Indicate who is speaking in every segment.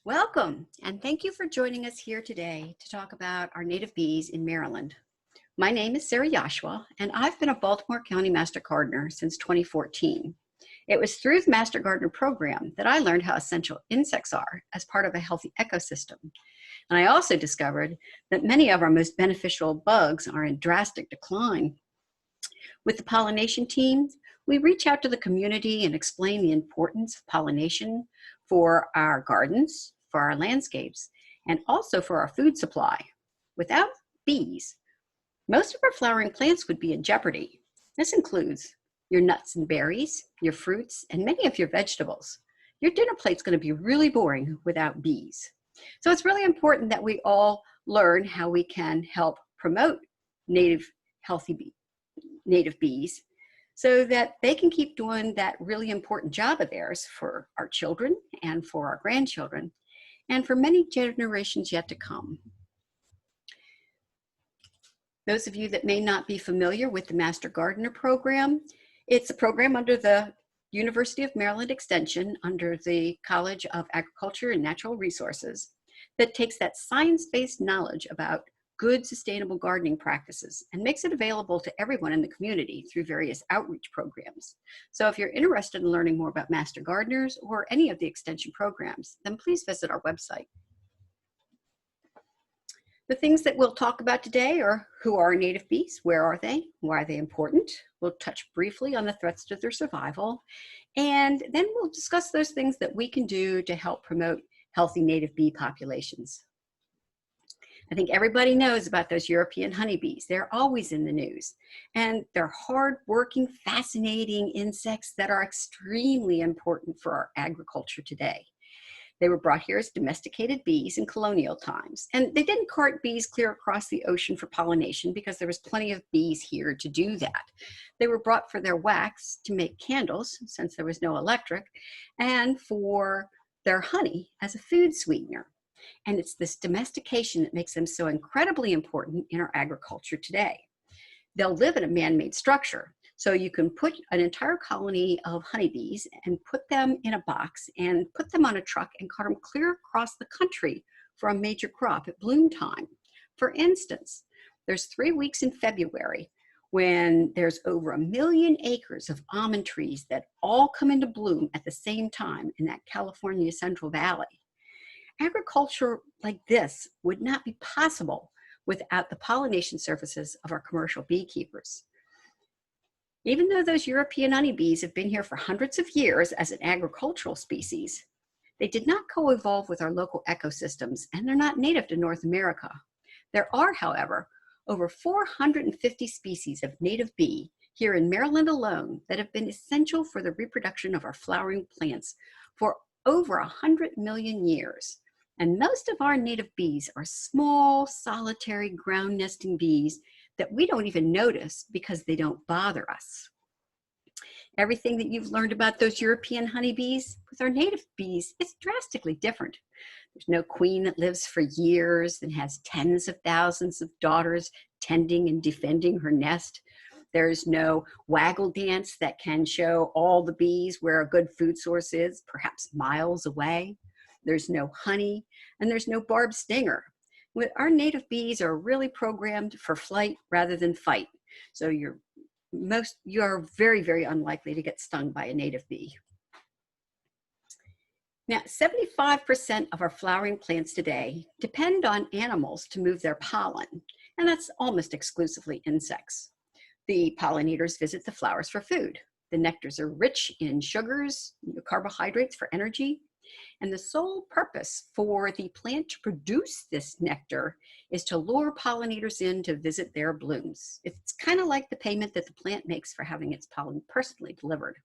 Speaker 1: Welcome, and thank you for joining us here today to talk about our native bees in Maryland. My name is Sarah Yashua, and I've been a Baltimore County Master Gardener since 2014. It was through the Master Gardener program that I learned how essential insects are as part of a healthy ecosystem. And I also discovered that many of our most beneficial bugs are in drastic decline. With the pollination team, we reach out to the community and explain the importance of pollination for our gardens, for our landscapes, and also for our food supply. Without bees, most of our flowering plants would be in jeopardy. This includes your nuts and berries, your fruits, and many of your vegetables. Your dinner plate's going to be really boring without bees. So it's really important that we all learn how we can help promote healthy native bees so that they can keep doing that really important job of theirs for our children and for our grandchildren and for many generations yet to come. Those of you that may not be familiar with the Master Gardener program, it's a program under the University of Maryland Extension under the College of Agriculture and Natural Resources that takes that science-based knowledge about good sustainable gardening practices and makes it available to everyone in the community through various outreach programs. So if you're interested in learning more about Master Gardeners or any of the extension programs, then please visit our website. The things that we'll talk about today are who are native bees, where are they, why are they important? We'll touch briefly on the threats to their survival, and then we'll discuss those things that we can do to help promote healthy native bee populations. I think everybody knows about those European honeybees. They're always in the news. And they're hard-working, fascinating insects that are extremely important for our agriculture today. They were brought here as domesticated bees in colonial times. And they didn't cart bees clear across the ocean for pollination because there was plenty of bees here to do that. They were brought for their wax to make candles, since there was no electric, and for their honey as a food sweetener. And it's this domestication that makes them so incredibly important in our agriculture today. They'll live in a man-made structure. So you can put an entire colony of honeybees and put them in a box and put them on a truck and cart them clear across the country for a major crop at bloom time. For instance, there's 3 weeks in February when there's over 1 million acres of almond trees that all come into bloom at the same time in that California Central Valley. Agriculture like this would not be possible without the pollination services of our commercial beekeepers. Even though those European honeybees have been here for hundreds of years as an agricultural species, they did not co-evolve with our local ecosystems, and they're not native to North America. There are, however, over 450 species of native bee here in Maryland alone that have been essential for the reproduction of our flowering plants for over 100 million years. And most of our native bees are small, solitary, ground nesting bees that we don't even notice because they don't bother us. Everything that you've learned about those European honeybees, with our native bees, it's drastically different. There's no queen that lives for years and has tens of thousands of daughters tending and defending her nest. There's no waggle dance that can show all the bees where a good food source is, perhaps miles away. There's no honey, and there's no barbed stinger. Our native bees are really programmed for flight rather than fight. So you are very, very unlikely to get stung by a native bee. Now, 75% of our flowering plants today depend on animals to move their pollen, and that's almost exclusively insects. The pollinators visit the flowers for food. The nectars are rich in sugars, carbohydrates for energy, and the sole purpose for the plant to produce this nectar is to lure pollinators in to visit their blooms. It's kind of like the payment that the plant makes for having its pollen personally delivered.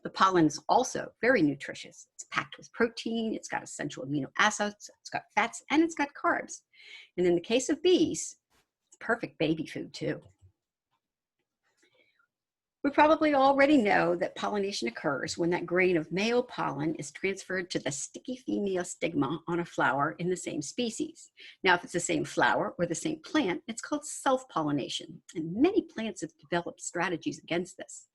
Speaker 1: The pollen is also very nutritious. It's packed with protein, it's got essential amino acids, it's got fats, and it's got carbs. And in the case of bees, it's perfect baby food too. We probably already know that pollination occurs when that grain of male pollen is transferred to the sticky female stigma on a flower in the same species. Now, if it's the same flower or the same plant, it's called self-pollination, and many plants have developed strategies against this.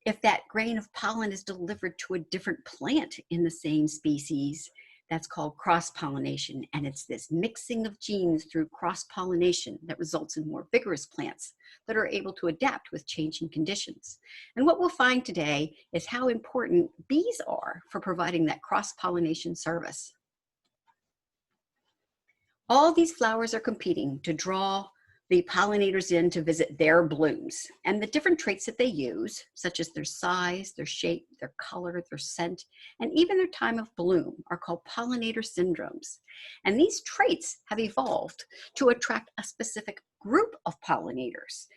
Speaker 1: If that grain of pollen is delivered to a different plant in the same species, That's called cross-pollination, and it's this mixing of genes through cross-pollination that results in more vigorous plants that are able to adapt with changing conditions. And what we'll find today is how important bees are for providing that cross-pollination service. All these flowers are competing to draw the pollinators in to visit their blooms, and the different traits that they use, such as their size, their shape, their color, their scent, and even their time of bloom, are called pollinator syndromes. And these traits have evolved to attract a specific group of pollinators.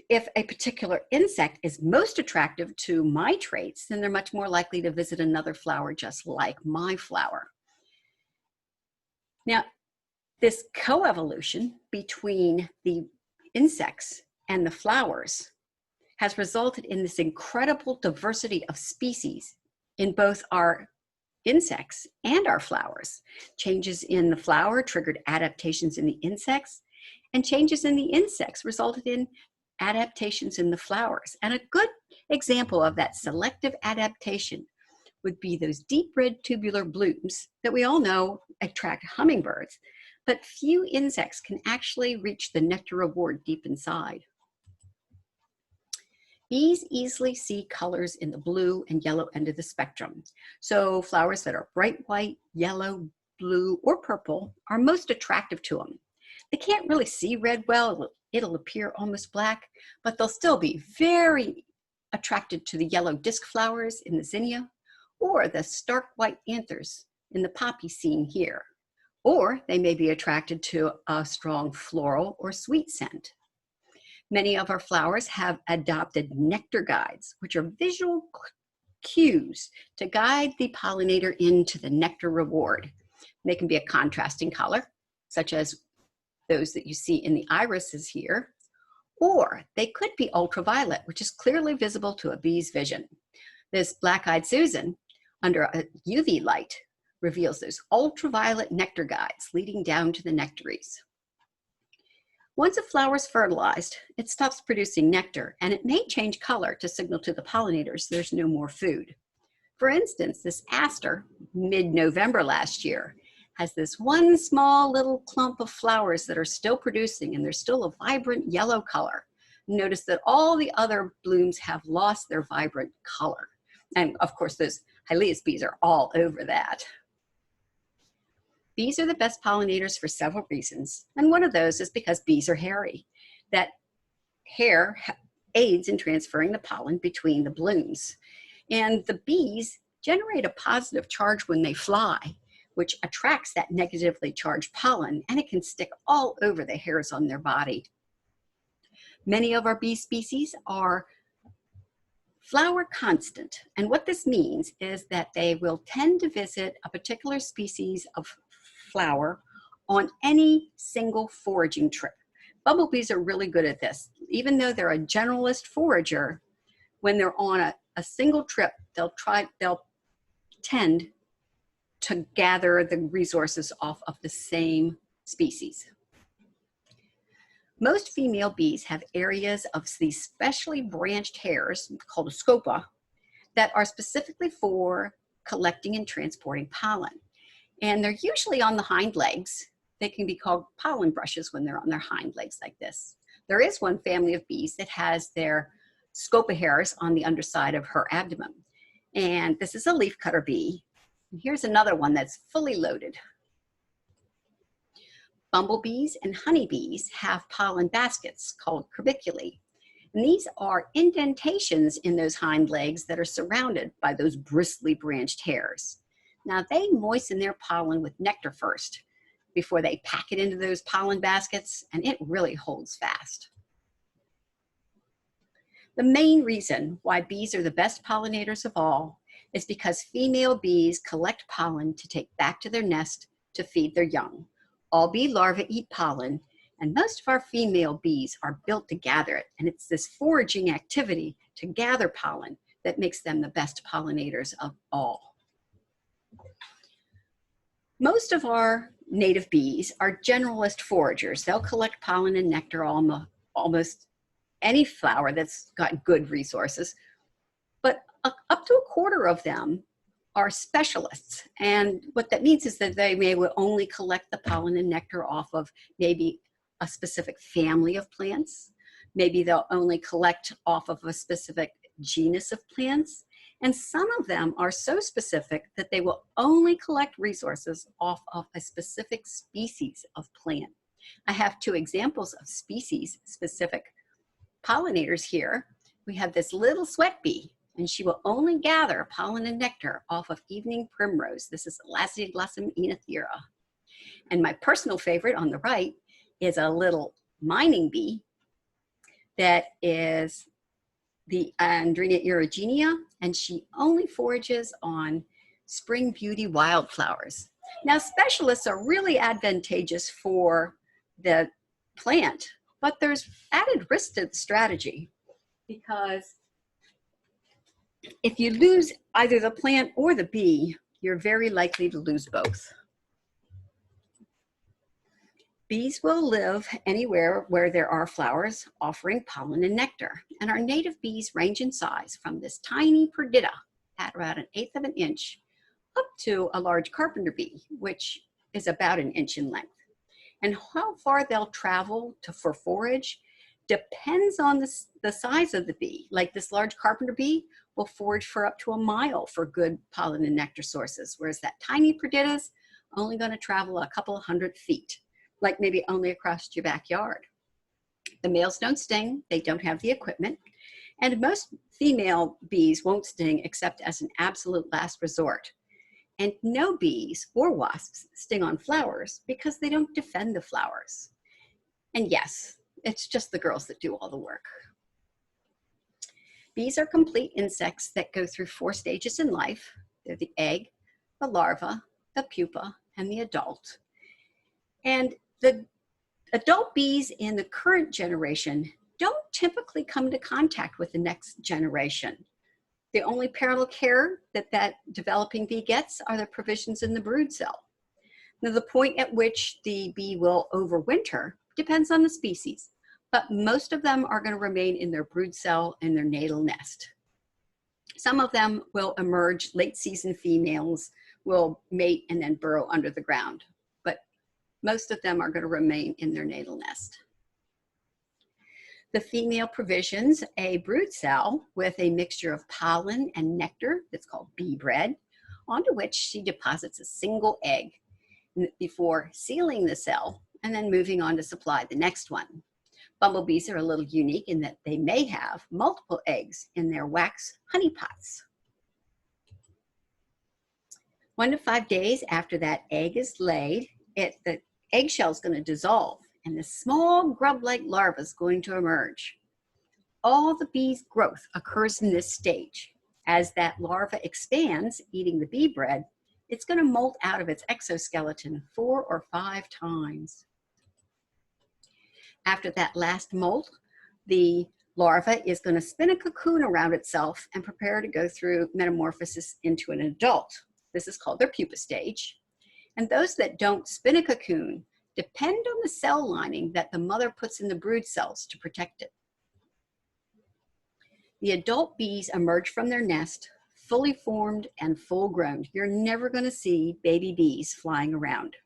Speaker 1: If a particular insect is most attractive to my traits, then they're much more likely to visit another flower just like my flower. Now, this coevolution between the insects and the flowers has resulted in this incredible diversity of species in both our insects and our flowers. Changes in the flower triggered adaptations in the insects, and changes in the insects resulted in adaptations in the flowers. And a good example of that selective adaptation would be those deep red tubular blooms that we all know attract hummingbirds. But few insects can actually reach the nectar reward deep inside. Bees easily see colors in the blue and yellow end of the spectrum. So flowers that are bright white, yellow, blue, or purple are most attractive to them. They can't really see red well, it'll appear almost black, but they'll still be very attracted to the yellow disc flowers in the zinnia, or the stark white anthers in the poppy seen here. Or they may be attracted to a strong floral or sweet scent. Many of our flowers have adopted nectar guides, which are visual cues to guide the pollinator into the nectar reward. They can be a contrasting color, such as those that you see in the irises here, or they could be ultraviolet, which is clearly visible to a bee's vision. This black-eyed Susan, under a UV light, reveals those ultraviolet nectar guides leading down to the nectaries. Once a flower is fertilized, it stops producing nectar, and it may change color to signal to the pollinators there's no more food. For instance, this aster, mid-November last year, has this one small little clump of flowers that are still producing, and they're still a vibrant yellow color. Notice that all the other blooms have lost their vibrant color. And of course, those Hyleas bees are all over that. Bees are the best pollinators for several reasons, and one of those is because bees are hairy. That hair aids in transferring the pollen between the blooms. And the bees generate a positive charge when they fly, which attracts that negatively charged pollen, and it can stick all over the hairs on their body. Many of our bee species are flower constant, and what this means is that they will tend to visit a particular species of flower on any single foraging trip. Bumblebees are really good at this. Even though they're a generalist forager, when they're on a single trip, they'll tend to gather the resources off of the same species. Most female bees have areas of these specially branched hairs called a scopa that are specifically for collecting and transporting pollen. And they're usually on the hind legs. They can be called pollen brushes when they're on their hind legs like this. There is one family of bees that has their scopa hairs on the underside of her abdomen. And this is a leafcutter bee. And here's another one that's fully loaded. Bumblebees and honeybees have pollen baskets called corbiculae. And these are indentations in those hind legs that are surrounded by those bristly branched hairs. Now they moisten their pollen with nectar first before they pack it into those pollen baskets, and it really holds fast. The main reason why bees are the best pollinators of all is because female bees collect pollen to take back to their nest to feed their young. All bee larvae eat pollen, and most of our female bees are built to gather it, and it's this foraging activity to gather pollen that makes them the best pollinators of all. Most of our native bees are generalist foragers. They'll collect pollen and nectar almost any flower that's got good resources, but up to a quarter of them are specialists. And what that means is that they may only collect the pollen and nectar off of maybe a specific family of plants. Maybe they'll only collect off of a specific genus of plants. And some of them are so specific that they will only collect resources off of a specific species of plant. I have two examples of species-specific pollinators here. We have this little sweat bee, and she will only gather pollen and nectar off of evening primrose. This is Lasioglossum oenothera. And my personal favorite on the right is a little mining bee that is the Andrenia irrigenia, and she only forages on spring beauty wildflowers. Now, specialists are really advantageous for the plant, but there's added risk to the strategy, because if you lose either the plant or the bee, you're very likely to lose both. Bees will live anywhere where there are flowers offering pollen and nectar. And our native bees range in size from this tiny perdita at about 1/8 of an inch up to a large carpenter bee, which is about 1 inch in length. And how far they'll travel for forage depends on the size of the bee. Like this large carpenter bee will forage for up to 1 mile for good pollen and nectar sources, whereas that tiny perdita's only going to travel a couple of 100 feet. Like maybe only across your backyard. The males don't sting, they don't have the equipment, and most female bees won't sting except as an absolute last resort. And no bees or wasps sting on flowers because they don't defend the flowers. And yes, it's just the girls that do all the work. Bees are complete insects that go through 4 stages in life. They're the egg, the larva, the pupa, and the adult. And the adult bees in the current generation don't typically come into contact with the next generation. The only parental care that that developing bee gets are the provisions in the brood cell. Now, the point at which the bee will overwinter depends on the species, but most of them are going to remain in their brood cell in their natal nest. Some of them will emerge, late season females will mate and then burrow under the ground. Most of them are going to remain in their natal nest. The female provisions a brood cell with a mixture of pollen and nectar that's called bee bread, onto which she deposits a single egg before sealing the cell and then moving on to supply the next one. Bumblebees are a little unique in that they may have multiple eggs in their wax honey pots. 1 to 5 days after that egg is laid, the eggshell is going to dissolve and the small grub-like larva is going to emerge. All the bee's growth occurs in this stage. As that larva expands, eating the bee bread, it's going to molt out of its exoskeleton 4 or 5 times. After that last molt, the larva is going to spin a cocoon around itself and prepare to go through metamorphosis into an adult. This is called their pupa stage. And those that don't spin a cocoon depend on the cell lining that the mother puts in the brood cells to protect it. The adult bees emerge from their nest fully formed and full grown. You're never going to see baby bees flying around.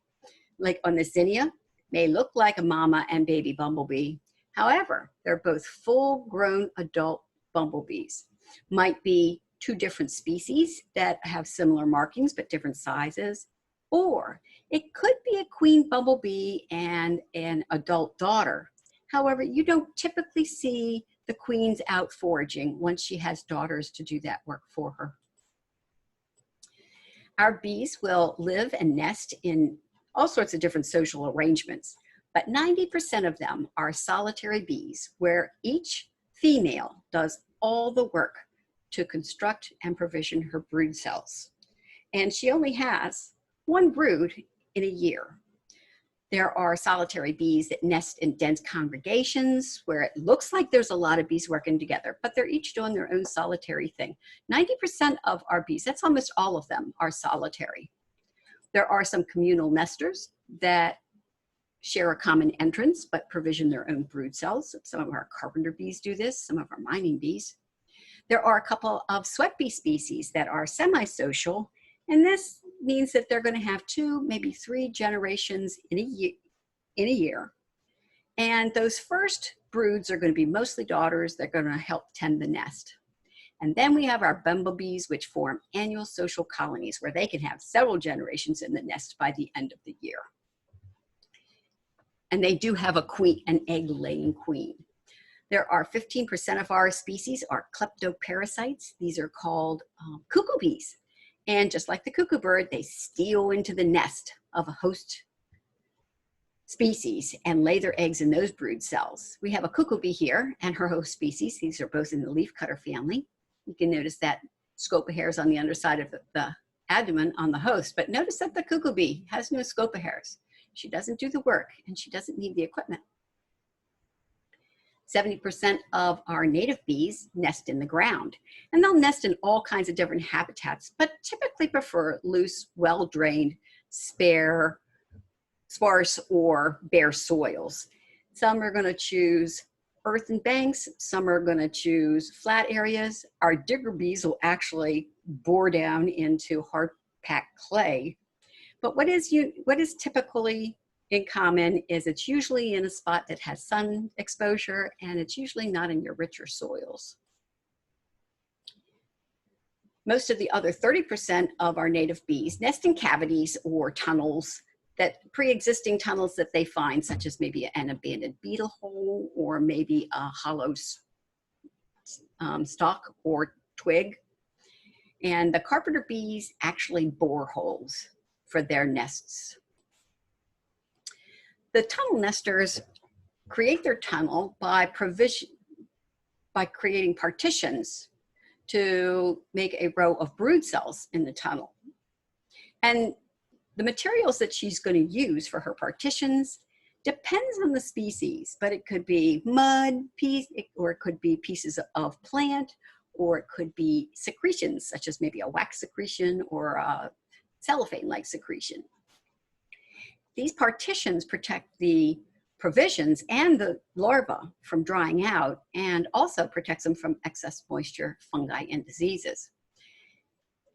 Speaker 1: Like on the zinnia, may look like a mama and baby bumblebee. However, they're both full grown adult bumblebees. Might be 2 different species that have similar markings but different sizes. Or it could be a queen bumblebee and an adult daughter. However, you don't typically see the queens out foraging once she has daughters to do that work for her. Our bees will live and nest in all sorts of different social arrangements, but 90% of them are solitary bees where each female does all the work to construct and provision her brood cells. And she only has 1 brood in a year. There are solitary bees that nest in dense congregations where it looks like there's a lot of bees working together, but they're each doing their own solitary thing. 90% of our bees, that's almost all of them, are solitary. There are some communal nesters that share a common entrance but provision their own brood cells. Some of our carpenter bees do this, some of our mining bees. There are a couple of sweat bee species that are semi-social And this means that they're going to have 2, maybe 3 generations in a year. And those first broods are going to be mostly daughters. They're going to help tend the nest. And then we have our bumblebees, which form annual social colonies where they can have several generations in the nest by the end of the year. And they do have a queen, an egg-laying queen. There are 15% of our species are kleptoparasites. These are called cuckoo bees. And just like the cuckoo bird, they steal into the nest of a host species and lay their eggs in those brood cells. We have a cuckoo bee here and her host species. These are both in the leafcutter family. You can notice that scope of hairs on the underside of the abdomen on the host, but notice that the cuckoo bee has no scope of hairs. She doesn't do the work and she doesn't need the equipment. 70% of our native bees nest in the ground, and they'll nest in all kinds of different habitats, but typically prefer loose, well-drained, sparse, or bare soils. Some are going to choose earthen banks, some are going to choose flat areas. Our digger bees will actually bore down into hard-packed clay. But what is typically in common is it's usually in a spot that has sun exposure, and it's usually not in your richer soils. Most of the other 30% of our native bees nest in cavities or tunnels, that pre-existing tunnels that they find, such as maybe an abandoned beetle hole or maybe a hollow stalk or twig. And the carpenter bees actually bore holes for their nests. The tunnel nesters create their tunnel by creating partitions to make a row of brood cells in the tunnel. And the materials that she's going to use for her partitions depends on the species, but it could be mud, or it could be pieces of plant, or it could be secretions, such as maybe a wax secretion or a cellophane-like secretion. These partitions protect the provisions and the larva from drying out, and also protects them from excess moisture, fungi, and diseases.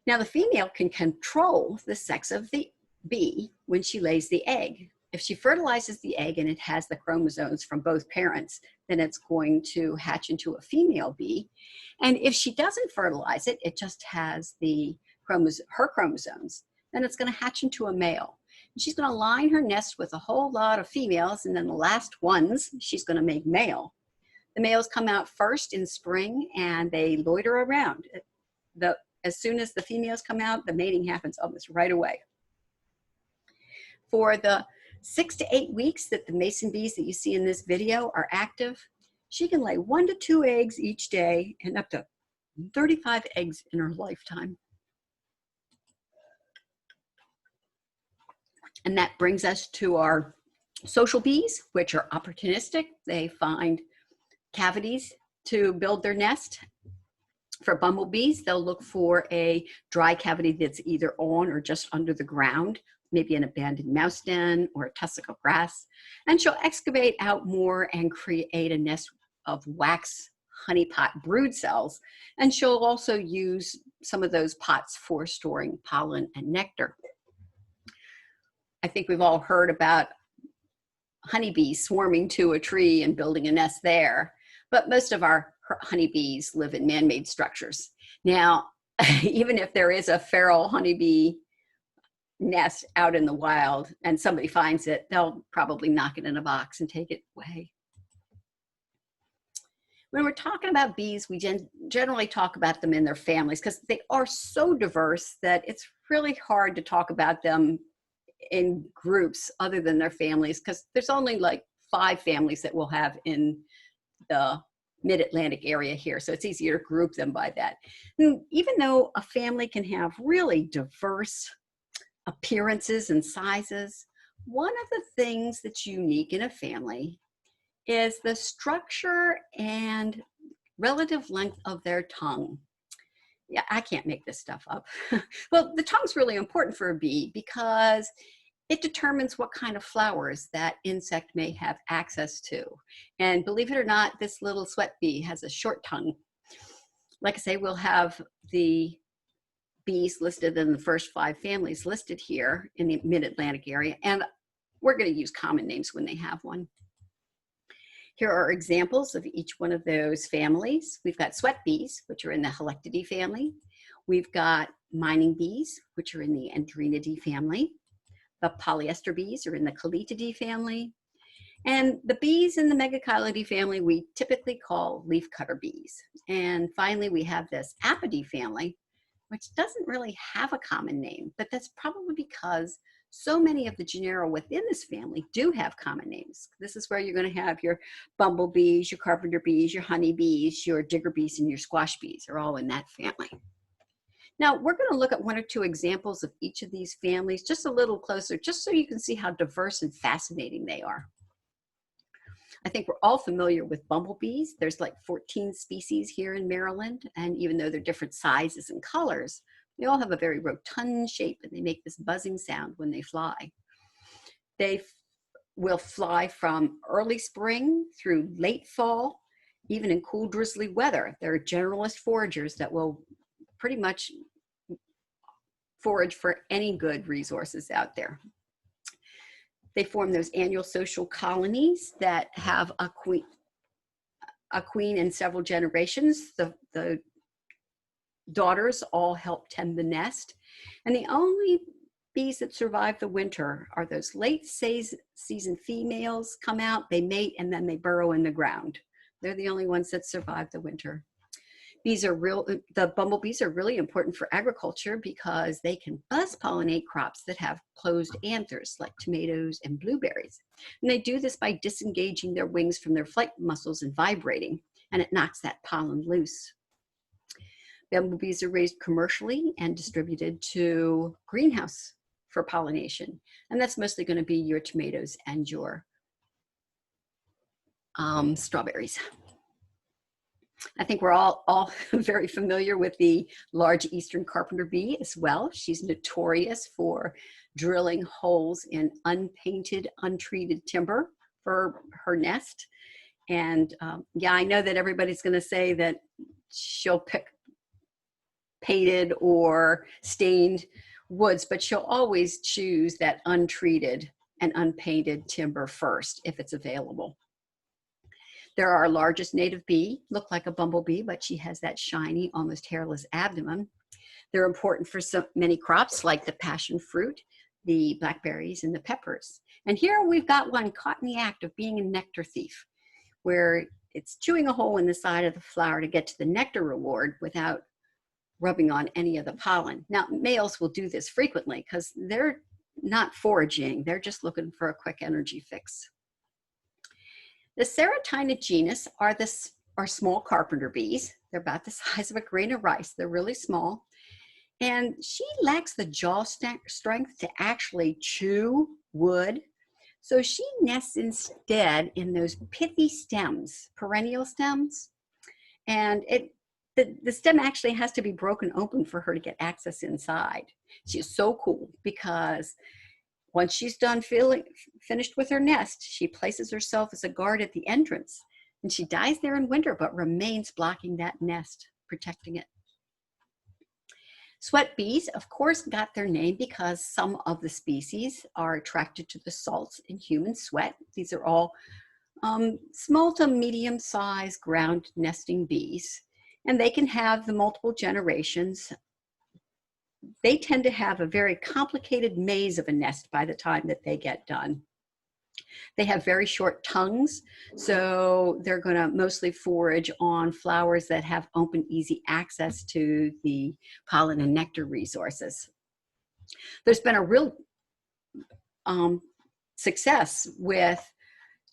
Speaker 1: Now, the female can control the sex of the bee when she lays the egg. If she fertilizes the egg and it has the chromosomes from both parents, then it's going to hatch into a female bee. And if she doesn't fertilize it, it just has her chromosomes, then it's going to hatch into a male. And she's going to line her nest with a whole lot of females, and then the last ones she's going to make male. The males come out first in spring and they loiter around. As soon as the females come out, the mating happens almost right away. For the 6 to 8 weeks that the mason bees that you see in this video are active, she can lay 1 to 2 eggs each day and up to 35 eggs in her lifetime. And that brings us to our social bees, which are opportunistic. They find cavities to build their nest. For bumblebees, they'll look for a dry cavity that's either on or just under the ground, maybe an abandoned mouse den or a tussock of grass. And she'll excavate out more and create a nest of wax honeypot brood cells. And she'll also use some of those pots for storing pollen and nectar. I think we've all heard about honeybees swarming to a tree and building a nest there, but most of our honeybees live in man-made structures. Now, even if there is a feral honeybee nest out in the wild and somebody finds it, they'll probably knock it in a box and take it away. When we're talking about bees, we generally talk about them in their families because they are so diverse that it's really hard to talk about them in groups other than their families, because there's only like 5 families that we'll have in the mid-Atlantic area here, so it's easier to group them by that. And even though a family can have really diverse appearances and sizes, one of the things that's unique in a family is the structure and relative length of their tongue. Yeah, I can't make this stuff up. Well, the tongue's really important for a bee because it determines what kind of flowers that insect may have access to. And believe it or not, this little sweat bee has a short tongue. Like I say, we'll have the bees listed in the first 5 families listed here in the mid-Atlantic area, and we're going to use common names when they have one. Here are examples of each one of those families. We've got sweat bees, which are in the Halictidae family. We've got mining bees, which are in the Andrenidae family. The polyester bees are in the Caletidae family. And the bees in the Megachilidae family, we typically call leafcutter bees. And finally, we have this Apidae family, which doesn't really have a common name, but that's probably because so many of the genera within this family do have common names. This is where you're going to have your bumblebees, your carpenter bees, your honeybees, your digger bees, and your squash bees are all in that family. Now, we're going to look at 1 or 2 examples of each of these families just a little closer, just so you can see how diverse and fascinating they are. I think we're all familiar with bumblebees. There's like 14 species here in Maryland, and even though they're different sizes and colors, they all have a very rotund shape, and they make this buzzing sound when they fly. They will fly from early spring through late fall, even in cool, drizzly weather. They're generalist foragers that will pretty much forage for any good resources out there. They form those annual social colonies that have a queen in several generations. The daughters all help tend the nest. And the only bees that survive the winter are those late season females come out, they mate, and then they burrow in the ground. They're the only ones that survive the winter. The bumblebees are really important for agriculture because they can buzz pollinate crops that have closed anthers like tomatoes and blueberries. And they do this by disengaging their wings from their flight muscles and vibrating, and it knocks that pollen loose. Bumblebees are raised commercially and distributed to greenhouse for pollination. And that's mostly going to be your tomatoes and your strawberries. I think we're all very familiar with the large eastern carpenter bee as well. She's notorious for drilling holes in unpainted, untreated timber for her nest. And yeah, I know that everybody's going to say that she'll pick painted or stained woods, but she'll always choose that untreated and unpainted timber first if it's available. They're our largest native bee, look like a bumblebee, but she has that shiny, almost hairless abdomen. They're important for so many crops like the passion fruit, the blackberries, and the peppers. And here we've got one caught in the act of being a nectar thief, where it's chewing a hole in the side of the flower to get to the nectar reward without rubbing on any of the pollen. Now, males will do this frequently because they're not foraging, they're just looking for a quick energy fix. The Ceratina genus are small carpenter bees. They're about the size of a grain of rice. They're really small. And she lacks the jaw strength to actually chew wood. So she nests instead in those pithy stems, perennial stems. And the stem actually has to be broken open for her to get access inside. She's so cool because once she's done finished with her nest, she places herself as a guard at the entrance, and she dies there in winter, but remains blocking that nest, protecting it. Sweat bees, of course, got their name because some of the species are attracted to the salts in human sweat. These are all small to medium-sized ground nesting bees, and they can have the multiple generations. They tend to have a very complicated maze of a nest by the time that they get done. They have very short tongues, so they're going to mostly forage on flowers that have open, easy access to the pollen and nectar resources. There's been a real success with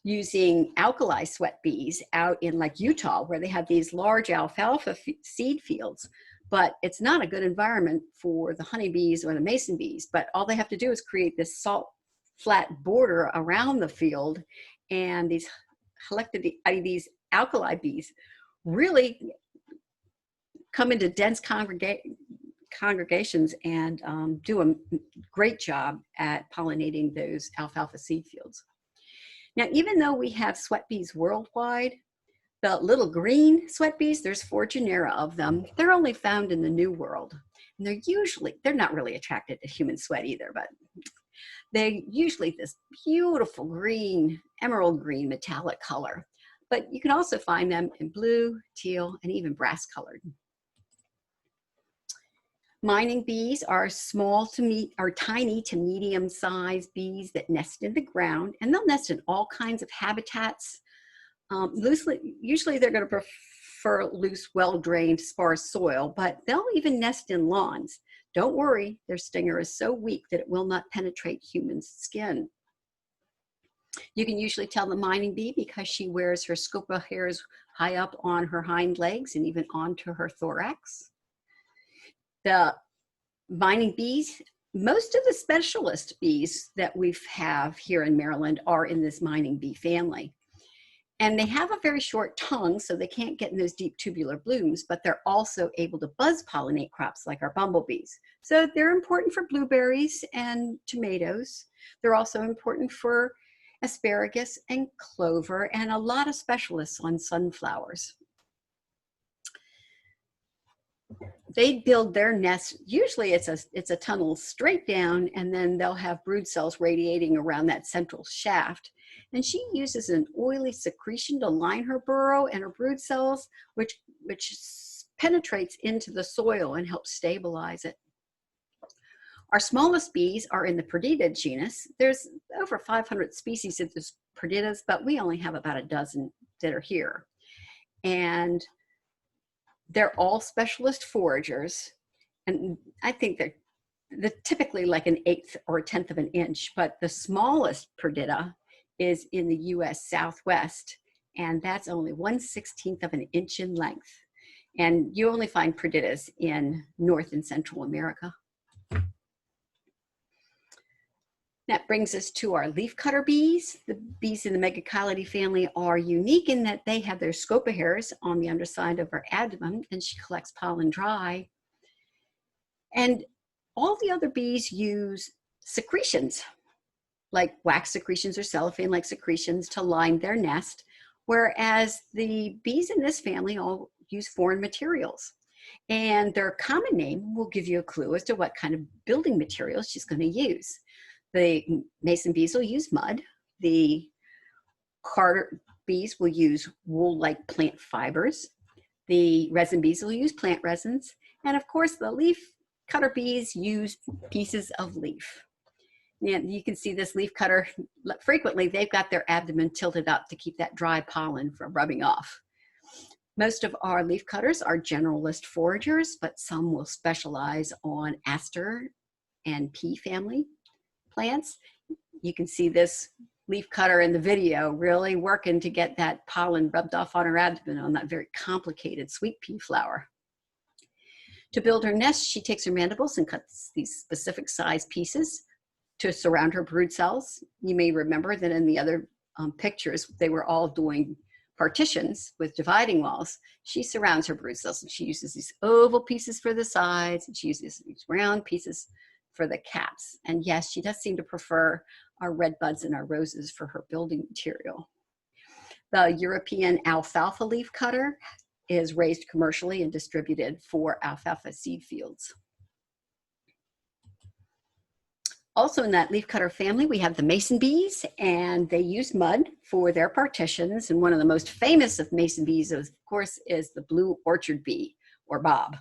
Speaker 1: using alkali sweat bees out in like Utah, where they have these large alfalfa seed fields. But it's not a good environment for the honeybees or the mason bees. But all they have to do is create this salt flat border around the field, and these alkali bees really come into dense congregations and do a great job at pollinating those alfalfa seed fields. Now, even though we have sweat bees worldwide, the little green sweat bees, there's 4 genera of them. They're only found in the New World. And they're not really attracted to human sweat either, but they're usually this beautiful green, emerald green metallic color. But you can also find them in blue, teal, and even brass colored. Mining bees are tiny to medium-sized bees that nest in the ground, and they'll nest in all kinds of habitats. Usually they're going to prefer loose, well-drained, sparse soil, but they'll even nest in lawns. Don't worry, their stinger is so weak that it will not penetrate human skin. You can usually tell the mining bee because she wears her scopa hairs high up on her hind legs and even onto her thorax. The mining bees, most of the specialist bees that we have here in Maryland are in this mining bee family. And they have a very short tongue, so they can't get in those deep tubular blooms, but they're also able to buzz pollinate crops like our bumblebees. So they're important for blueberries and tomatoes. They're also important for asparagus and clover and a lot of specialists on sunflowers. They build their nest, usually it's a tunnel straight down, and then they'll have brood cells radiating around that central shaft. And she uses an oily secretion to line her burrow and her brood cells, which penetrates into the soil and helps stabilize it. Our smallest bees are in the Perdita genus. There's over 500 species of this Perditas, but we only have about a dozen that are here. And they're all specialist foragers. And I think they're typically like an 1/8 or a 1/10 of an inch, but the smallest Perdita is in the US Southwest, and that's only 1/16 of an inch in length. And you only find Perditas in North and Central America. That brings us to our leafcutter bees. The bees in the Megachilidae family are unique in that they have their scopa hairs on the underside of her abdomen, and she collects pollen dry. And all the other bees use secretions, like wax secretions or cellophane-like secretions to line their nest, whereas the bees in this family all use foreign materials. And their common name will give you a clue as to what kind of building materials she's going to use. The mason bees will use mud. The carder bees will use wool-like plant fibers. The resin bees will use plant resins. And of course, the leaf cutter bees use pieces of leaf. And you can see this leaf cutter, frequently they've got their abdomen tilted up to keep that dry pollen from rubbing off. Most of our leaf cutters are generalist foragers, but some will specialize on aster and pea family plants. You can see this leaf cutter in the video really working to get that pollen rubbed off on her abdomen on that very complicated sweet pea flower. To build her nest, she takes her mandibles and cuts these specific size pieces to surround her brood cells. You may remember that in the other pictures, they were all doing partitions with dividing walls. She surrounds her brood cells, and she uses these oval pieces for the sides, and she uses these round pieces for the caps. And yes, she does seem to prefer our red buds and our roses for her building material. The European alfalfa leaf cutter is raised commercially and distributed for alfalfa seed fields. Also in that leaf cutter family, we have the mason bees, and they use mud for their partitions. And one of the most famous of mason bees, of course, is the blue orchard bee, or bob.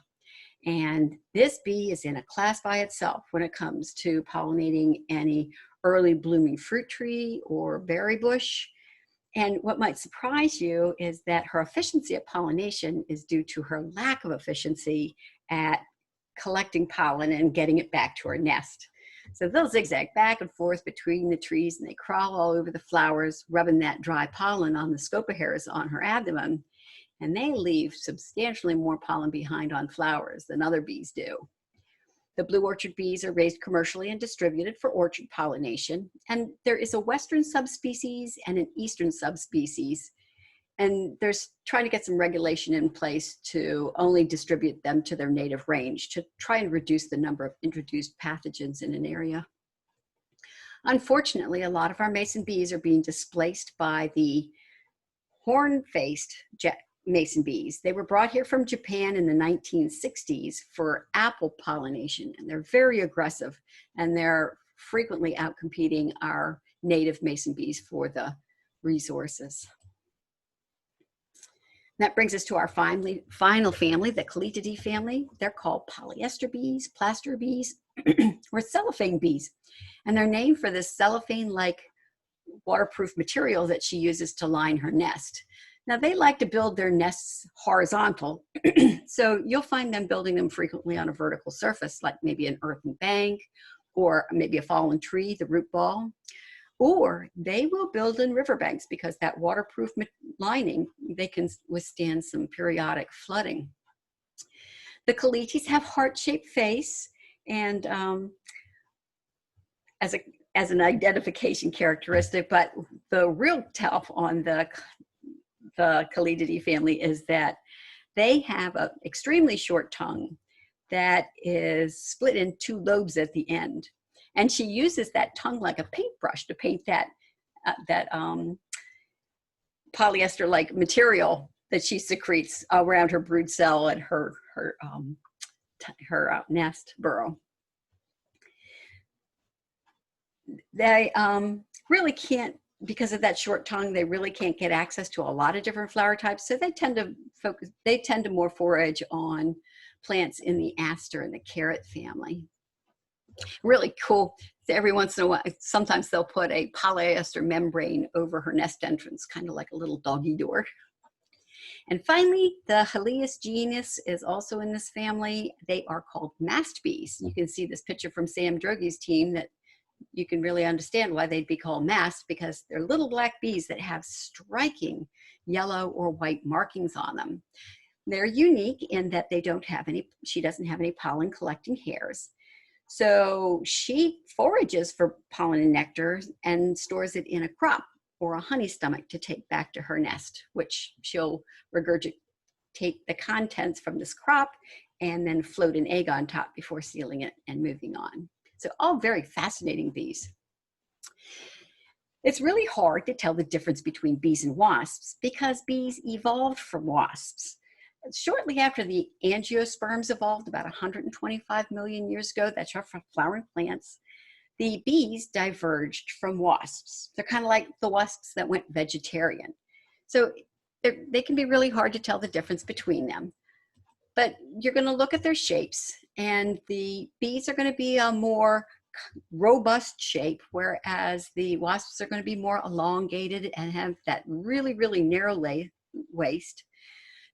Speaker 1: And this bee is in a class by itself when it comes to pollinating any early blooming fruit tree or berry bush. And what might surprise you is that her efficiency at pollination is due to her lack of efficiency at collecting pollen and getting it back to her nest. So they'll zigzag back and forth between the trees, and they crawl all over the flowers, rubbing that dry pollen on the scopa hairs on her abdomen. And they leave substantially more pollen behind on flowers than other bees do. The blue orchard bees are raised commercially and distributed for orchard pollination. And there is a western subspecies and an eastern subspecies. And there's trying to get some regulation in place to only distribute them to their native range to try and reduce the number of introduced pathogens in an area. Unfortunately, a lot of our mason bees are being displaced by the horn-faced mason bees. They were brought here from Japan in the 1960s for apple pollination, and they're very aggressive, and they're frequently outcompeting our native mason bees for the resources. That brings us to our final family, the Callididae family. They're called polyester bees, plaster bees, or cellophane bees. And they're named for this cellophane-like waterproof material that she uses to line her nest. Now, they like to build their nests horizontal, so you'll find them building them frequently on a vertical surface, like maybe an earthen bank, or maybe a fallen tree, the root ball. Or they will build in riverbanks because that waterproof lining, they can withstand some periodic flooding. The Callites have heart-shaped face, and as an identification characteristic, but the real tell on the Callididae family is that they have an extremely short tongue that is split in two lobes at the end. And she uses that tongue like a paintbrush to paint that polyester-like material that she secretes around her brood cell and her nest burrow. They really can't, because of that short tongue, they really can't get access to a lot of different flower types. So they tend to more forage on plants in the aster and the carrot family. Really cool. Every once in a while, sometimes they'll put a polyester membrane over her nest entrance, kind of like a little doggy door. And finally, the Helias genus is also in this family. They are called mast bees. You can see this picture from Sam Drogi's team that you can really understand why they'd be called mast, because they're little black bees that have striking yellow or white markings on them. They're unique in that she doesn't have any pollen collecting hairs. So she forages for pollen and nectar and stores it in a crop or a honey stomach to take back to her nest, which she'll regurgitate the contents from this crop and then float an egg on top before sealing it and moving on. So all very fascinating bees. It's really hard to tell the difference between bees and wasps because bees evolved from wasps. Shortly after the angiosperms evolved about 125 million years ago, that's for flowering plants, the bees diverged from wasps. They're kind of like the wasps that went vegetarian. So they can be really hard to tell the difference between them. But you're going to look at their shapes, and the bees are going to be a more robust shape, whereas the wasps are going to be more elongated and have that really, really narrow waist.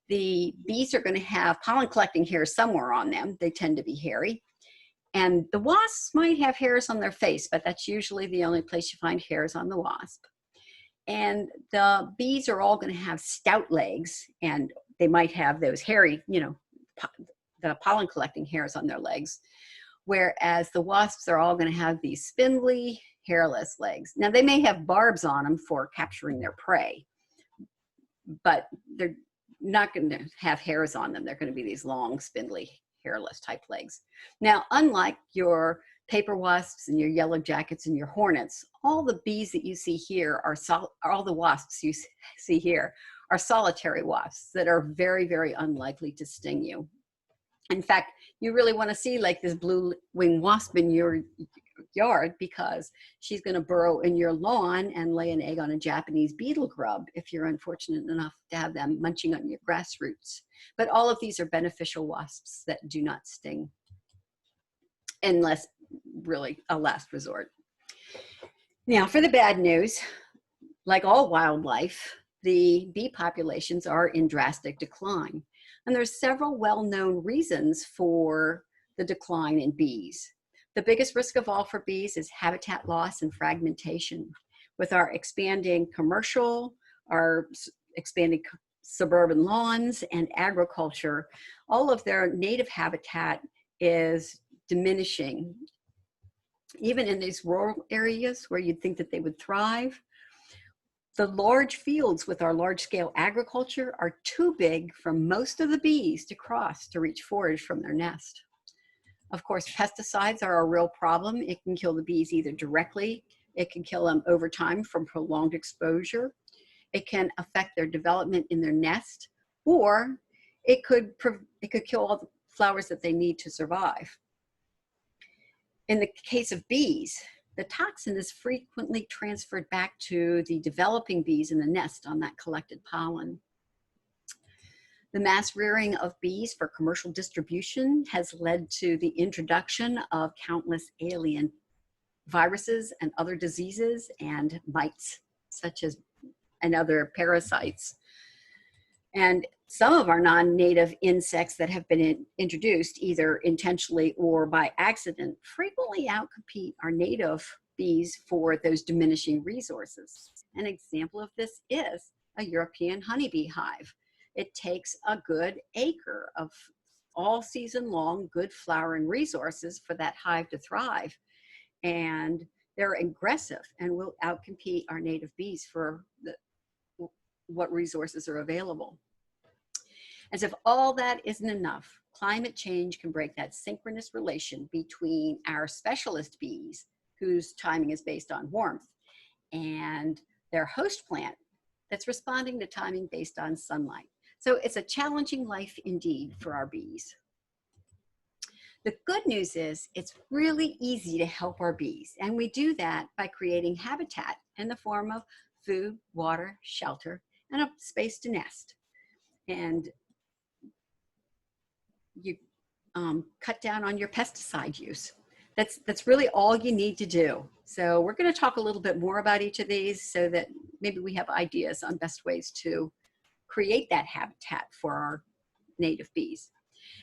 Speaker 1: The bees are going to have pollen collecting hairs somewhere on them. They tend to be hairy. And the wasps might have hairs on their face, but that's usually the only place you find hairs on the wasp. And the bees are all going to have stout legs, and they might have those hairy, the pollen collecting hairs on their legs. Whereas the wasps are all going to have these spindly, hairless legs. Now, they may have barbs on them for capturing their prey, but they're not going to have hairs on them. They're going to be these long, spindly, hairless type legs. Now, unlike your paper wasps and your yellow jackets and your hornets, all the bees that you see here all the wasps you see here are solitary wasps that are very, very unlikely to sting you. In fact, you really want to see like this blue-winged wasp in your yard, because she's going to burrow in your lawn and lay an egg on a Japanese beetle grub if you're unfortunate enough to have them munching on your grass roots. But all of these are beneficial wasps that do not sting, unless really a last resort. Now, for the bad news, like all wildlife, the bee populations are in drastic decline. And there's several well-known reasons for the decline in bees. The biggest risk of all for bees is habitat loss and fragmentation. With our expanding commercial, our expanding suburban lawns and agriculture, all of their native habitat is diminishing. Even in these rural areas where you'd think that they would thrive, the large fields with our large-scale agriculture are too big for most of the bees to cross to reach forage from their nest. Of course, pesticides are a real problem. It can kill the bees either directly, it can kill them over time from prolonged exposure. It can affect their development in their nest, or it could kill all the flowers that they need to survive. In the case of bees, the toxin is frequently transferred back to the developing bees in the nest on that collected pollen. The mass rearing of bees for commercial distribution has led to the introduction of countless alien viruses and other diseases and mites, such as and other parasites. And some of our non-native insects that have been introduced, either intentionally or by accident, frequently outcompete our native bees for those diminishing resources. An example of this is a European honeybee hive. It takes a good acre of all season long good flowering resources for that hive to thrive. And they're aggressive and will outcompete our native bees for what resources are available. As if all that isn't enough, climate change can break that synchronous relation between our specialist bees, whose timing is based on warmth, and their host plant that's responding to timing based on sunlight. So it's a challenging life indeed for our bees. The good news is it's really easy to help our bees, and we do that by creating habitat in the form of food, water, shelter, and a space to nest. And you cut down on your pesticide use. That's really all you need to do. So we're going to talk a little bit more about each of these so that maybe we have ideas on best ways to create that habitat for our native bees.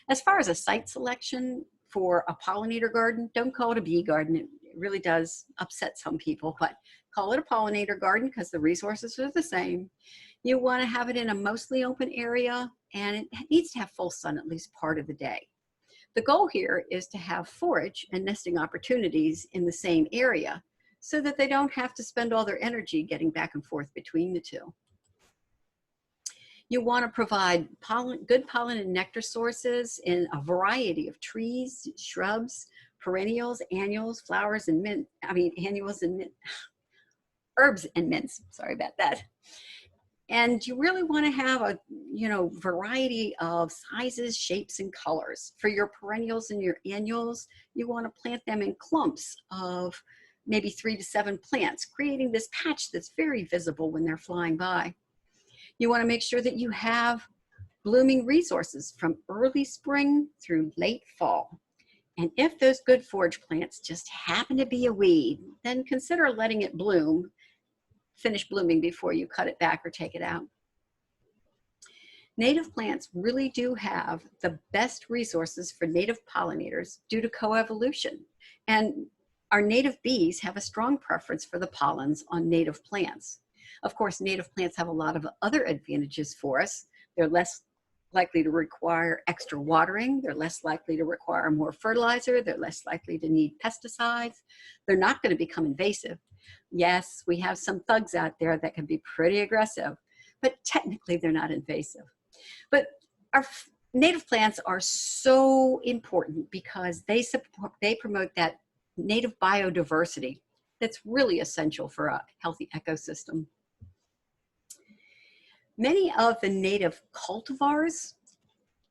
Speaker 1: As far as a site selection for a pollinator garden, don't call it a bee garden. It really does upset some people, but call it a pollinator garden because the resources are the same. You want to have it in a mostly open area, and it needs to have full sun at least part of the day. The goal here is to have forage and nesting opportunities in the same area so that they don't have to spend all their energy getting back and forth between the two. You want to provide good pollen and nectar sources in a variety of trees, shrubs, perennials, annuals, flowers, and herbs and mints. Sorry about that. And you really want to have a variety of sizes, shapes, and colors. For your perennials and your annuals, you want to plant them in clumps of maybe 3 to 7 plants, creating this patch that's very visible when they're flying by. You want to make sure that you have blooming resources from early spring through late fall. And if those good forage plants just happen to be a weed, then consider letting it finish blooming before you cut it back or take it out. Native plants really do have the best resources for native pollinators due to coevolution. And our native bees have a strong preference for the pollens on native plants. Of course, native plants have a lot of other advantages for us. They're less likely to require extra watering. They're less likely to require more fertilizer. They're less likely to need pesticides. They're not going to become invasive. Yes, we have some thugs out there that can be pretty aggressive, but technically they're not invasive. But our native plants are so important because they promote that native biodiversity that's really essential for a healthy ecosystem. Many of the native cultivars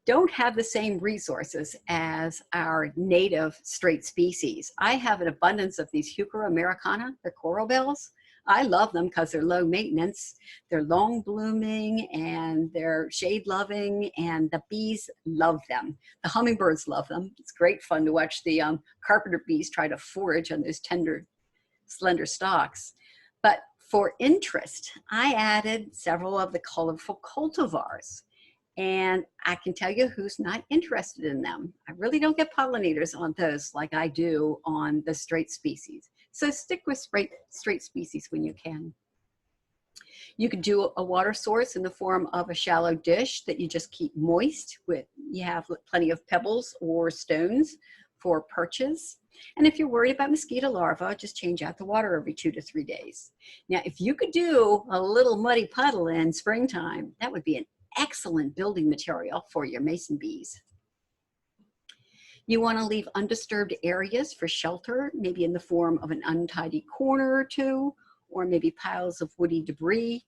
Speaker 1: don't have the same resources as our native straight species. I have an abundance of these Heuchera americana, they're coral bells. I love them because they're low maintenance, they're long blooming, and they're shade loving, and the bees love them. The hummingbirds love them. It's great fun to watch the carpenter bees try to forage on those tender, slender stalks. But for interest, I added several of the colorful cultivars. And I can tell you who's not interested in them. I really don't get pollinators on those like I do on the straight species. So stick with straight species when you can. You could do a water source in the form of a shallow dish that you just keep moist with. You have plenty of pebbles or stones for perches. And if you're worried about mosquito larvae, just change out the water every 2 to 3 days. Now, if you could do a little muddy puddle in springtime, that would be an excellent building material for your mason bees. You want to leave undisturbed areas for shelter, maybe in the form of an untidy corner or two, or maybe piles of woody debris.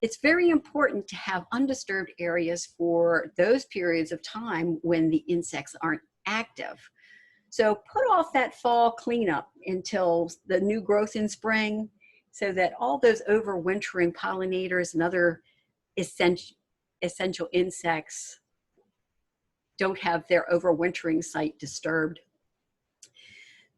Speaker 1: it's very important to have undisturbed areas for those periods of time when the insects aren't active. So put off that fall cleanup until the new growth in spring, so that all those overwintering pollinators and other essential insects don't have their overwintering site disturbed.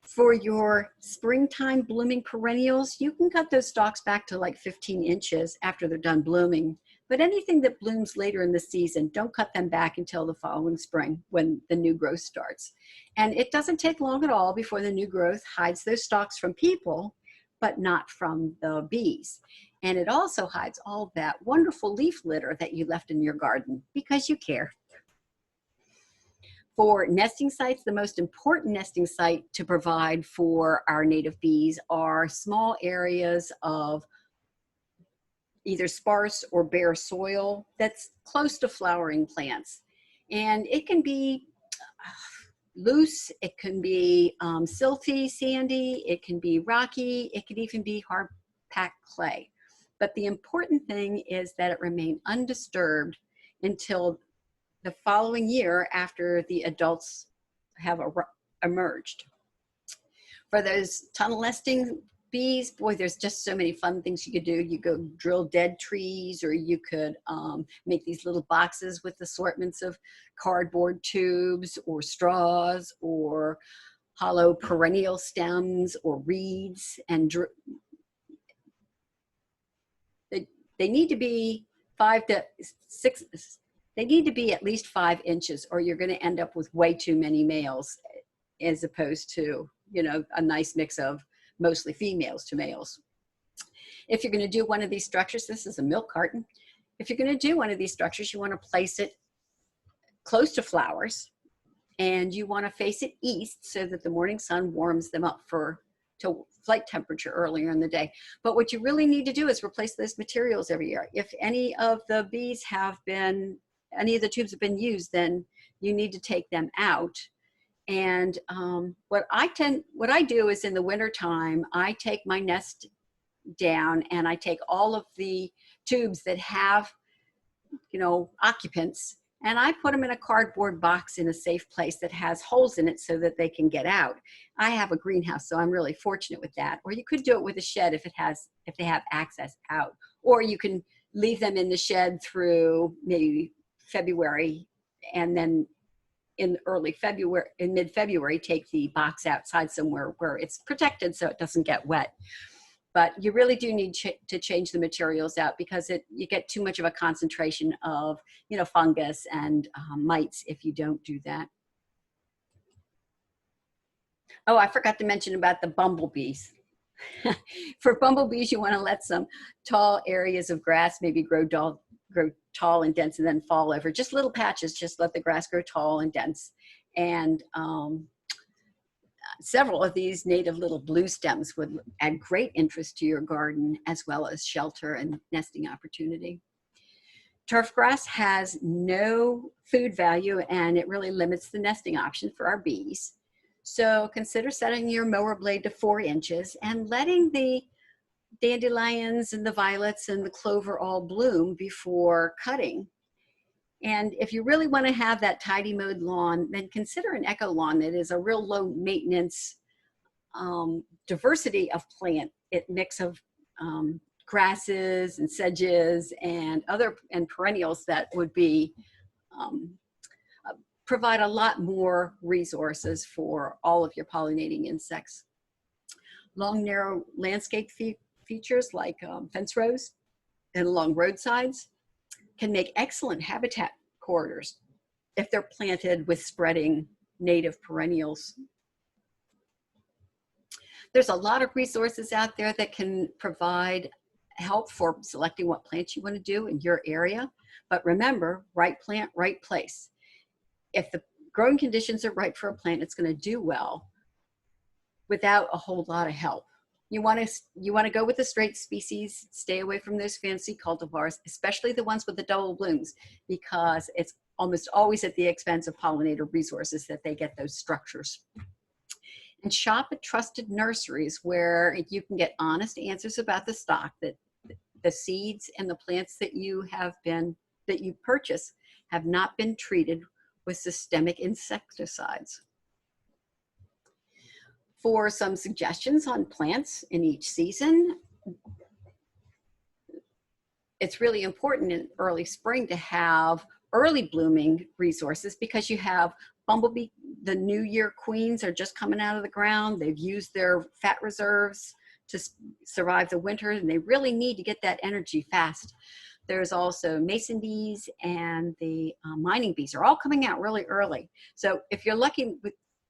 Speaker 1: For your springtime blooming perennials, you can cut those stalks back to like 15 inches after they're done blooming. But anything that blooms later in the season, don't cut them back until the following spring when the new growth starts. And it doesn't take long at all before the new growth hides those stalks from people, but not from the bees. And it also hides all that wonderful leaf litter that you left in your garden because you care. For nesting sites, the most important nesting site to provide for our native bees are small areas of either sparse or bare soil that's close to flowering plants. And it can be loose, it can be silty, sandy, it can be rocky, it can even be hard packed clay. But the important thing is that it remain undisturbed until the following year after the adults have emerged. For those tunnel nesting bees, boy, there's just so many fun things you could do. You could drill dead trees, or you could make these little boxes with assortments of cardboard tubes or straws or hollow perennial stems or reeds. And they need to be 5 to 6, they need to be at least 5 inches, or you're going to end up with way too many males, as opposed to, you know, a nice mix of mostly females to males. If you're going to do one of these structures, this is a milk carton. If you're going to do one of these structures, you want to place it close to flowers, and you want to face it east so that the morning sun warms them up to flight temperature earlier in the day. But what you really need to do is replace those materials every year. If any of the bees have been, any of the tubes have been used, then you need to take them out. And what I do is in the wintertime, I take my nest down and I take all of the tubes that have, you know, occupants, and I put them in a cardboard box in a safe place that has holes in it so that they can get out. I have a greenhouse, so I'm really fortunate with that. Or you could do it with a shed if they have access out. Or you can leave them in the shed through maybe February, and then in mid-February, take the box outside somewhere where it's protected so it doesn't get wet. But you really do need to change the materials out, because you get too much of a concentration of, you know, fungus and mites if you don't do that. Oh, I forgot to mention about the bumblebees. For bumblebees, you want to let some tall areas of grass maybe grow tall and dense and then fall over. Just little patches, just let the grass grow tall and dense. And several of these native little blue stems would add great interest to your garden, as well as shelter and nesting opportunity. Turf grass has no food value, and it really limits the nesting option for our bees. So consider setting your mower blade to 4 inches and letting the dandelions and the violets and the clover all bloom before cutting. And if you really want to have that tidy mowed lawn, then consider an echo lawn that is a real low maintenance diversity of plant. It mix of grasses and sedges and perennials that would be provide a lot more resources for all of your pollinating insects. Long, narrow landscape features like fence rows and along roadsides can make excellent habitat corridors if they're planted with spreading native perennials. There's a lot of resources out there that can provide help for selecting what plants you want to do in your area. But remember, right plant, right place. If the growing conditions are right for a plant, it's going to do well without a whole lot of help. You want to go with the straight species, stay away from those fancy cultivars, especially the ones with the double blooms, because it's almost always at the expense of pollinator resources that they get those structures. And shop at trusted nurseries where you can get honest answers about the stock that the seeds and the plants that you purchase have not been treated with systemic insecticides. For some suggestions on plants in each season, it's really important in early spring to have early blooming resources because you have bumblebee, the New Year queens are just coming out of the ground. They've used their fat reserves to survive the winter, and they really need to get that energy fast. There's also mason bees, and the mining bees are all coming out really early. So if you're lucky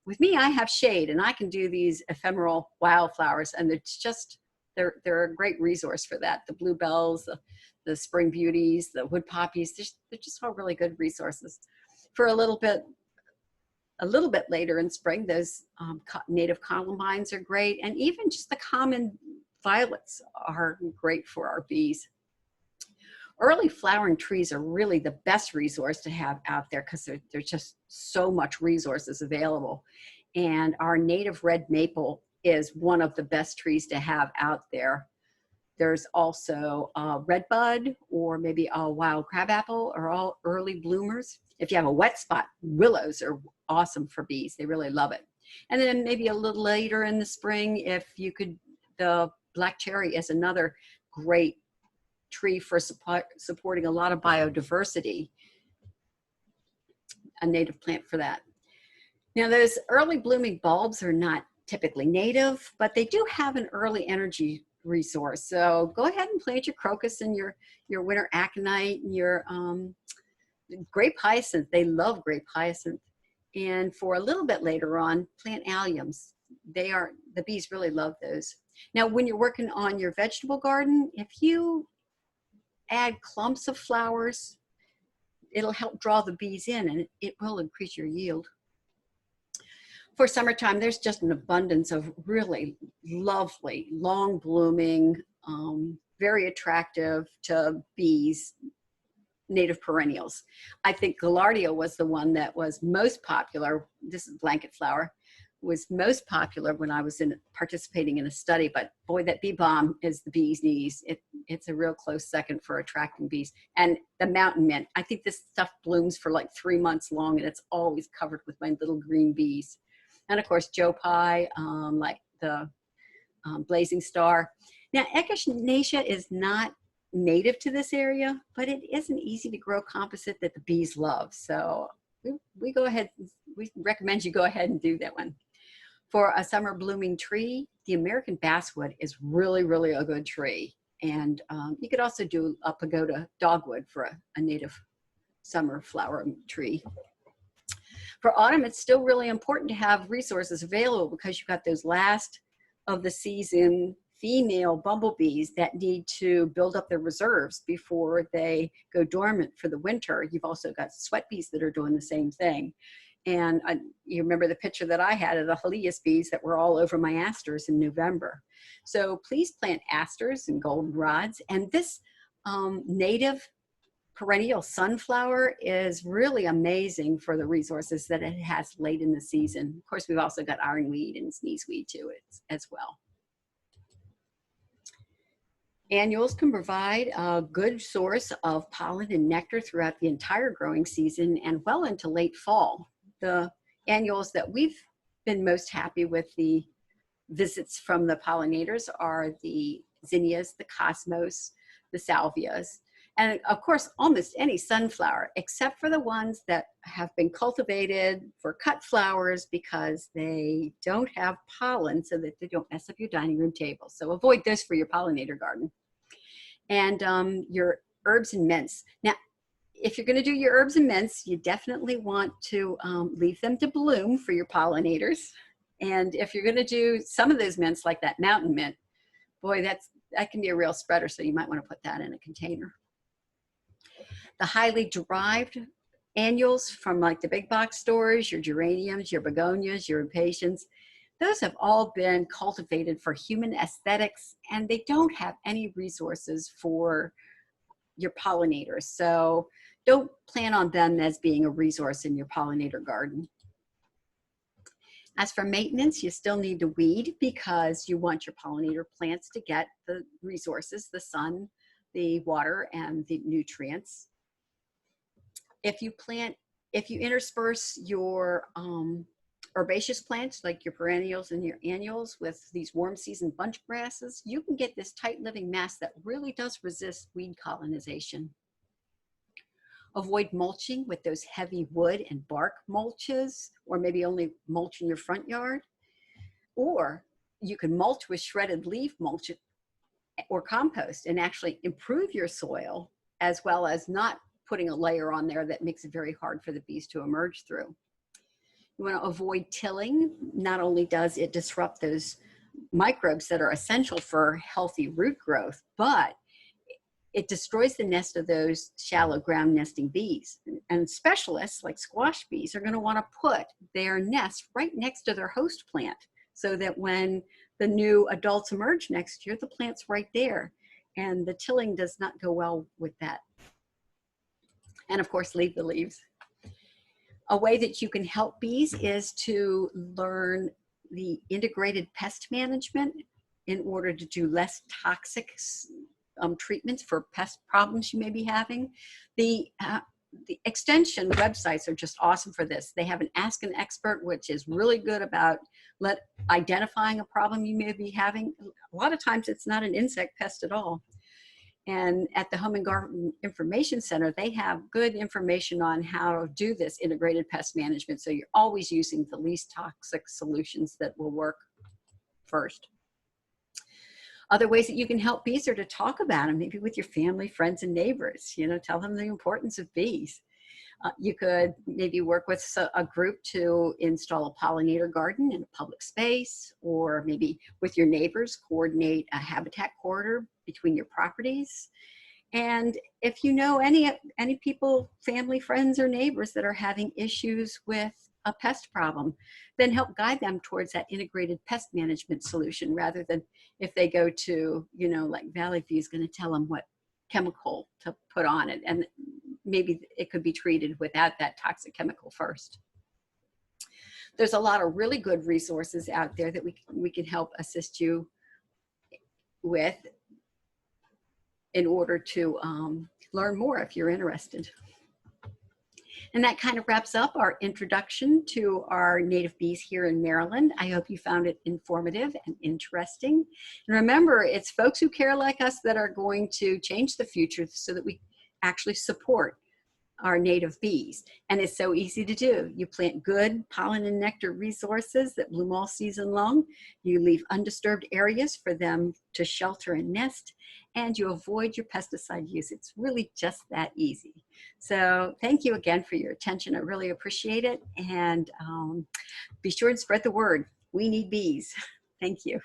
Speaker 1: with me, I have shade, and I can do these ephemeral wildflowers, and it's just, they're a great resource for that. The bluebells, the spring beauties, the wood poppies, they're just all really good resources. For a little bit later in spring, those native columbines are great, and even just the common violets are great for our bees. Early flowering trees are really the best resource to have out there because there's just so much resources available. And our native red maple is one of the best trees to have out there. There's also redbud, or maybe a wild crabapple, are all early bloomers. If you have a wet spot, willows are awesome for bees. They really love it. And then maybe a little later in the spring, if you could, the black cherry is another great tree for supporting a lot of biodiversity, a native plant for that. Now, those early blooming bulbs are not typically native, but they do have an early energy resource. So go ahead and plant your crocus and your winter aconite and your grape hyacinth. They love grape hyacinth. And for a little bit later on, plant alliums. The bees really love those. Now, when you're working on your vegetable garden, if you add clumps of flowers, it'll help draw the bees in, and it will increase your yield. For summertime, there's just an abundance of really lovely, long blooming, very attractive to bees, native perennials. I think Gaillardia was the one that was most popular. This is blanket flower, was most popular when I was participating in a study, but boy, that bee balm is the bee's knees. It's a real close second for attracting bees. And the mountain mint, I think this stuff blooms for like 3 months long, and it's always covered with my little green bees. And of course, Joe Pye, like the blazing star. Now, echinacea is not native to this area, but it is an easy to grow composite that the bees love. So we recommend you go ahead and do that one. For a summer blooming tree, the American basswood is really, really a good tree. And you could also do a pagoda dogwood for a native summer flower tree. For autumn, it's still really important to have resources available because you've got those last of the season female bumblebees that need to build up their reserves before they go dormant for the winter. You've also got sweat bees that are doing the same thing. And you remember the picture that I had of the Helias bees that were all over my asters in November. So please plant asters and goldenrods. And this native perennial sunflower is really amazing for the resources that it has late in the season. Of course, we've also got ironweed and sneezeweed too as well. Annuals can provide a good source of pollen and nectar throughout the entire growing season and well into late fall. The annuals that we've been most happy with the visits from the pollinators are the zinnias, the cosmos, the salvias, and of course, almost any sunflower, except for the ones that have been cultivated for cut flowers because they don't have pollen so that they don't mess up your dining room table. So avoid those for your pollinator garden. And your herbs and mints. Now, if you're going to do your herbs and mints, you definitely want to leave them to bloom for your pollinators. And if you're going to do some of those mints, like that mountain mint, boy, that can be a real spreader, so you might want to put that in a container. The highly derived annuals from like the big box stores, your geraniums, your begonias, your impatiens, those have all been cultivated for human aesthetics, and they don't have any resources for your pollinators. So don't plan on them as being a resource in your pollinator garden. As for maintenance, you still need to weed because you want your pollinator plants to get the resources, the sun, the water and the nutrients. If you intersperse your herbaceous plants like your perennials and your annuals with these warm season bunch grasses, you can get this tight living mass that really does resist weed colonization. Avoid mulching with those heavy wood and bark mulches, or maybe only mulch in your front yard. Or you can mulch with shredded leaf mulch or compost and actually improve your soil, as well as not putting a layer on there that makes it very hard for the bees to emerge through. You want to avoid tilling. Not only does it disrupt those microbes that are essential for healthy root growth, but it destroys the nest of those shallow ground nesting bees. And specialists like squash bees are going to want to put their nest right next to their host plant, so that when the new adults emerge next year, the plant's right there. And the tilling does not go well with that. And of course, leave the leaves. A way that you can help bees is to learn the integrated pest management in order to do less toxic treatments for pest problems you may be having. The extension websites are just awesome for this. They have an Ask an Expert, which is really good about identifying a problem you may be having. A lot of times it's not an insect pest at all. And at the Home and Garden Information Center, they have good information on how to do this integrated pest management. So you're always using the least toxic solutions that will work first. Other ways that you can help bees are to talk about them, maybe with your family, friends, and neighbors. You know, tell them the importance of bees. You could maybe work with a group to install a pollinator garden in a public space, or maybe with your neighbors, coordinate a habitat corridor between your properties. And if you know any people, family, friends, or neighbors that are having issues with a pest problem, then help guide them towards that integrated pest management solution, rather than if they go to, you know, like Valley View is going to tell them what chemical to put on it, and maybe it could be treated without that toxic chemical first. There's a lot of really good resources out there that we can help assist you with in order to learn more if you're interested. And that kind of wraps up our introduction to our native bees here in Maryland. I hope you found it informative and interesting. And remember, it's folks who care like us that are going to change the future so that we actually support our native bees. And it's so easy to do. You plant good pollen and nectar resources that bloom all season long. You leave undisturbed areas for them to shelter and nest, and you avoid your pesticide use. It's really just that easy. So thank you again for your attention. I really appreciate it. And be sure and spread the word. We need bees. Thank you.